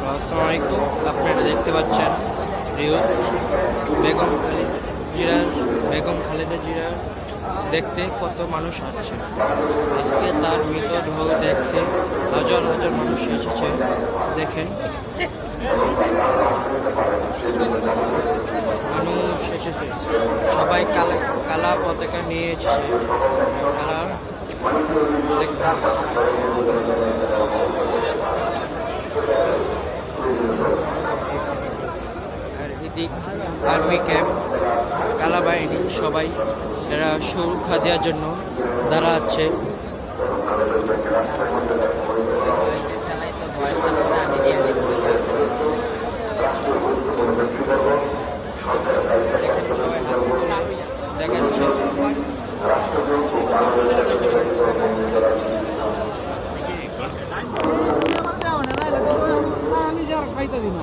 আসসালামু আলাইকুম। আপনারা দেখতে পাচ্ছেন রিউজ বেগম খালেদা জিয়ার দেখতে কত মানুষ আসছে। আজকে তার মৃতদেহ দেখতে হাজার হাজার মানুষ এসেছে। দেখেন, মানুষ এসেছে, সবাই কালা পতাকা নিয়ে এসেছে। কালা দেখতে আর্মি ক্যাম্প, কালা বাহিনী সবাই এরা সুরক্ষা দেওয়ার জন্য দাঁড়াচ্ছে। দেখাচ্ছে আমি যার খাইতে দিন